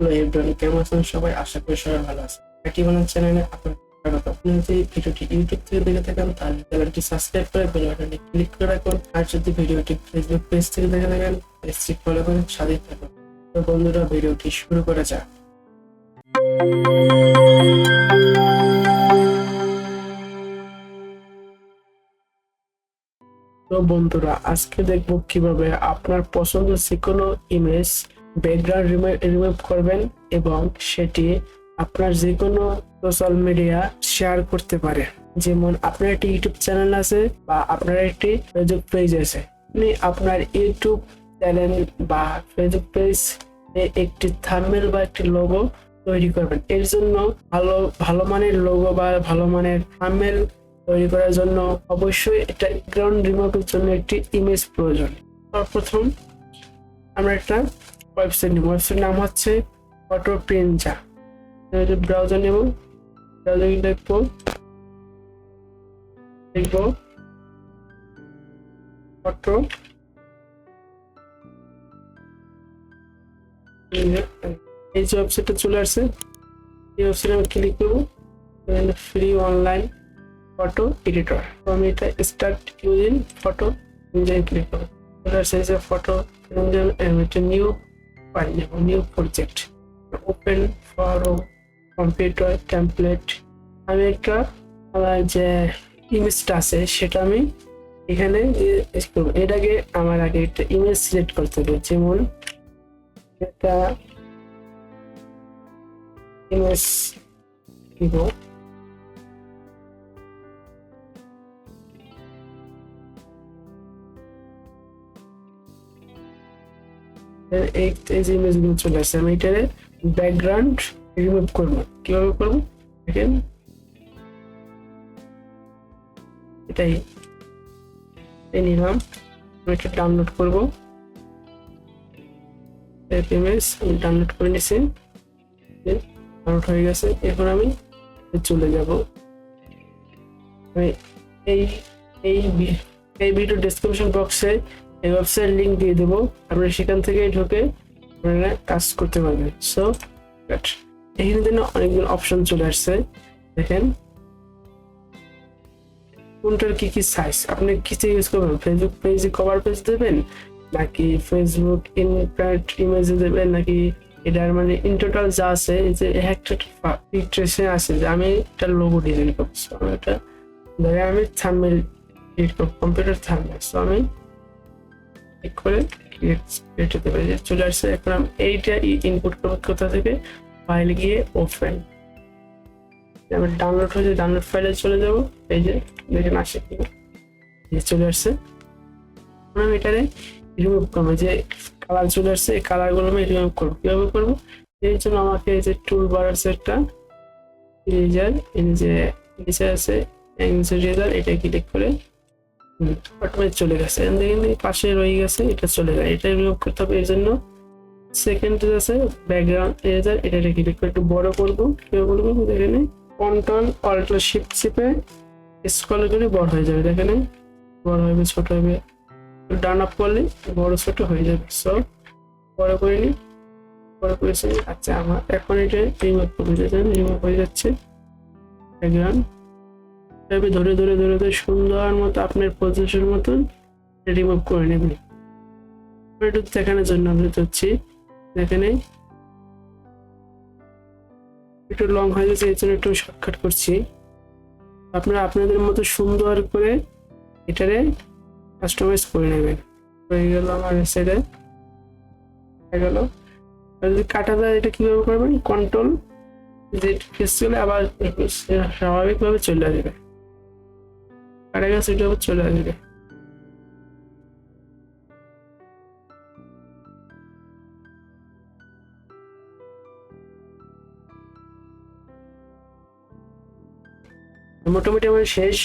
Hello everyone, কেমন আছেন সবাই? আশা করি সবাই ভালো আছেন। আইটি বানান চ্যানেলে আপনাদের স্বাগত। আপনি যদি ভিডিওটি ইউটিউব থেকে দেখে থাকেন তাহলে চ্যানেলটি সাবস্ক্রাইব করে বেল বাটনে ক্লিক করে রাখুন। আর যদি ভিডিওটি ফেসবুক পেজ থেকে দেখে থাকেন পেজটি ফলো করে সাথেই থাকুন। তো বন্ধুরা, ভিডিওটি শুরু করা যাক। তো বন্ধুরা, আজকে দেখবো কিভাবে আপনার পছন্দের যে কোনো ইমেজ ব্যাকগ্রাউন্ড রিমুভ করবেন এবং সেটি আপনার যে কোনো সোশ্যাল মিডিয়া শেয়ার করতে পারে। যেমন আপনার একটি ইউটিউব চ্যানেল আছে বা আপনার একটি ফেসবুক পেজ আছে, আপনি আপনার ইউটিউব চ্যানেল বা ফেসবুক পেজ একটি থাম্বনেল বা একটি লোগো তৈরি করবেন। এর জন্য ভালো মানের লোগো বা ভালো মানের থাম্বনেল তৈরি করার জন্য অবশ্যই এটা ব্যাকগ্রাউন্ড রিমুভের জন্য একটি ইমেজ প্রয়োজন। সর্বপ্রথম আমরা একটা ওয়েবসাইট নেব। ওয়েবসাইট নাম হচ্ছে ফটোপ্রিঞ্জা। ব্রাউজার নেব, ব্রাউজার দেখবো ফটো এই যে ওয়েবসাইটটা চলে আসছে। এই ওয়েবসাইটে আমি ক্লিক করবো, ফ্রি অনলাইন ফটো এডিটর। তো আমি এটা start using photo engine click করবো। চলে আসছে যে ফটো ইঞ্জিন, একটা নিউ ফাইল নেব, new project, open for computer template. আমি একটা আমার যে ইমেজটা আছে সেটা আমি এখানে করবো। এর আগে আমার আগে একটা ইমেজ সিলেক্ট করতে হবে। যেমন একটা ইমেজ দিব, এই যে ইমেজগুলো চলে আসছে। আমি এটার ব্যাকগ্রাউন্ড রিমুভ করবো। কিভাবে করবো দেখেন, এটাই নিলাম। আমি এটা ডাউনলোড করবো। ইমেজ আমি ডাউনলোড করে নিছি, ডাউনলোড হয়ে গেছে। এখন আমি চলে যাব। আমি এই ভিডিও ডেসক্রিপশন বক্সে এই ওয়েবসাইট লিংক দিয়ে দেবো, আপনারা সেখান থেকে ঢুকে আপনারা কাজ করতে পারবেন। সো এখানে যেন অনেকগুলো অপশন চলে আসছে। দেখেন কোনটার কি কি সাইজ, আপনি কিছু ইউজ করবেন। ফেসবুক পেজে কভার পেজ দেবেন, নাকি ফেসবুক ইনপ্যাক্ট ইমেজে দেবেন, নাকি এটার মানে ইন টোটাল যা আছে যে একটা পিকচার আছে যে আমি একটা লোগো ডিজাইন করছি। আমি এটা ধরে আমি থাম্বনেল এডিট করব, কম্পিউটার থাম্বনেল। সো আমি ক্লিক করে ক্রিয়েট হতে পারি, চলে আসছে। এখন আমি এইটা ইনপুট করব কোথা থেকে, ফাইল গিয়ে ওপেন। আমি ডাউনলোড হয়েছে, ডাউনলোড ফাইলে চলে যাব। এই যে দেখেন আসে কিনা, চলে আসছে। আমি এটারে রিমুভ করবো। যে কালার চলে আসছে এই কালারগুলো আমি রিমুভ করবো। কিভাবে করবো, এর জন্য আমাকে এই যে টুল বার আছে একটা ইরেজার, এই যে নিচে আছে ইরেজার, এটা ক্লিক করে অটোমেটিক চলে গেছে। দেখেন পাশে রয়ে গেছে, এটা চলে যায়। এটা রিমুভ করতে হবে। এর জন্য সেকেন্ড আছে ব্যাকগ্রাউন্ড ইরেজার, এটা ক্লিক করে একটু বড় করবো। কিভাবে করবো দেখেন, কন্ট্রোল অল্ট শিফট চেপে স্ক্রল করে বড় হয়ে যাবে। দেখেন বড় হবে, ছোট হবে, ডান আপ করলে বড় ছোট হয়ে যাবে। সো বড় করে নি, বড় করেছি। আচ্ছা, আমার এখন এটা রিমুভ করবো। রিমুভ হয়ে যাচ্ছে ব্যাকগ্রাউন্ড। ধরে ধরে ধরে ধরে সুন্দর মতো আপনার পজিশন মতন রিমুভ করে নেবেন। একটু দেখানোর জন্য আমি হচ্ছি, এখানে একটু লং হয়ে গেছে, এর জন্য একটু শর্টকাট করছি। আপনারা আপনাদের মতো সুন্দর করে এটারে কাস্টমাইজ করে নেবেন। হয়ে গেল আমার সাইডে হয়ে গেল। যদি কাটা যায় এটা কিভাবে করবেন, কন্ট্রোল জেড প্রেস করলে আবার স্বাভাবিকভাবে চলে আসবে। কাটা গেছে এটা আবার চলে আসবে। মোটামুটি আমার শেষ।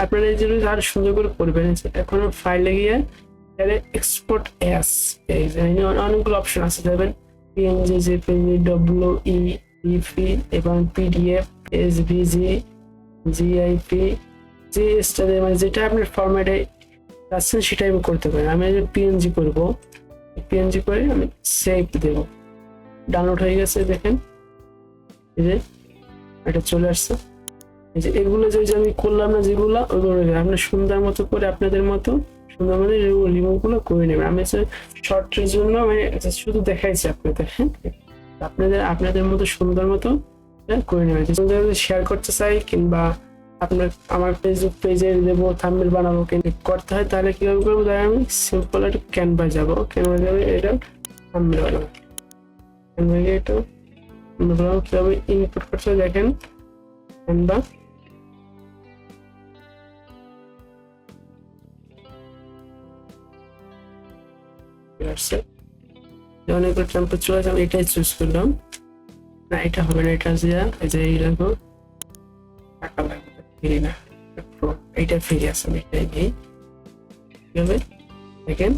আপনারা এই জন্য আর সুন্দর করে করবেন। এখন ফাইলে গিয়ে এক্সপোর্ট অ্যাজ, অনেকগুলো অপশন আছে, যাবেন পিএনজি, জেপিজি, ডব্লিউইপি এবং পিডিএফ, এসভিজি, জিআইপি, জিএসটি, মানে যেটা আপনার ফরম্যাটে চাচ্ছেন সেটাই আমি করতে পারেন। আমি পিএনজি করবো, পিএনজি করে আমি সেভ দেবো। ডাউনলোড হয়ে গেছে, দেখেন এই যে এটা চলে আসছে। এই যে এগুলো যে আমি করলাম না যেগুলো, ওইগুলো আপনি সুন্দর মতো করে আপনাদের মতো সুন্দর মানে রিমুভ গুলো করে নেবেন। আমি শর্টের জন্য মানে শুধু দেখাইছি আপনাদের, হ্যাঁ আপনাদের আপনাদের মতো সুন্দর মতো করে নেবেন। যদি শেয়ার করতে চাই কিংবা আপনার আমার ফেসবুক পেজে দেবো থাম্বনেল বানাবো কিন্তু করতে হয়, তাহলে কিভাবে করবো? তাহলে আমি সিম্পল একটা ক্যানভা যাবো, ক্যানভা যাবে এটা থাম্বনেল বানাবো, ক্যানভা গিয়ে এটা কিভাবে ইনপুট করতে হয় দেখেন। ক্যানভা অনেকগুলো টেম্পলেট চলে আসে, আমি এটাই চুজ করলাম। না এটা হবে না, এটা দিয়া এই যে এই রাখবো, টাকা লাগবে ফ্রি না, এইটা ফ্রি আছে, আমি এটাই নেই। কি হবে দেখেন,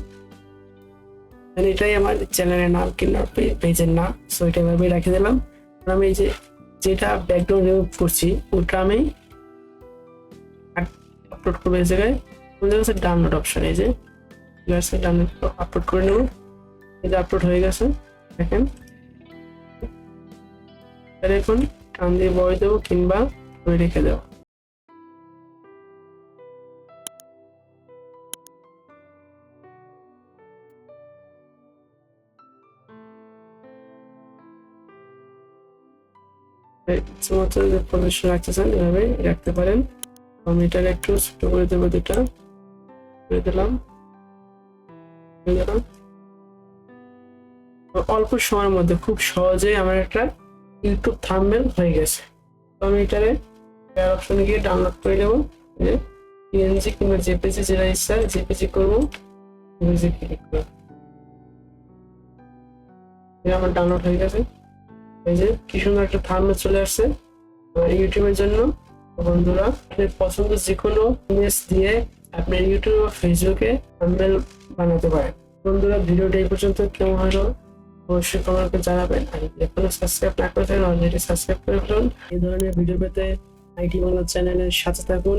এটাই আমার চ্যানেলের নাম কিংবা পেজের নাম, সো এটা এভাবে রেখে দিলাম। আমি এই যে যেটা ব্যাকগ্রাউন্ড রিমুভ করছি ওটা আমি আপলোড করবো এই জায়গায়, আমাদের কাছে ডাউনলোড অপশন, এই যে ডাউনলোড আপলোড করে নেবো। এই যে আপলোড হয়ে গেছে দেখেন। এখন টান দিয়ে বয় দেবো কিংবা রেখে দেবো। ইচ্ছেমতো যে পজিশন রাখতে চান এভাবে রাখতে পারেন। আমি এটাকে একটু ছোট করে দেবো, দুটা করে দিলাম। অল্প সময়ের মধ্যে খুব সহজেই আমার একটা ইউটিউব থাম্বনেল হয়ে গেছে। তো আমি এটারে অপশনে গিয়ে ডাউনলোড করে নেবো, যে পিএনজি কিংবা জেপিজি যেটা ইচ্ছা জেপিজি করবো, জেপিজি ক্লিক করবো। আমার ডাউনলোড হয়ে গেছে। এই যে কি সুন্দর একটা থাম্বনেল চলে আসছে ইউটিউবের জন্য। বন্ধুরা আপনার পছন্দ যে কোনো ইমেজ দিয়ে আপনার ইউটিউব বা ফেসবুকে থাম্বনেল বানাতে পারেন। বন্ধুরা ভিডিওটা এই পর্যন্ত কেমন হলো অবশ্যই কমেন্ট করে জানাবেন। আর এখনো সাবস্ক্রাইব না করে থাকেন অলরেডি সাবস্ক্রাইব করে ফেলুন। এই ধরনের ভিডিও পেতে আইটি বাংলা চ্যানেলের সাথে থাকুন।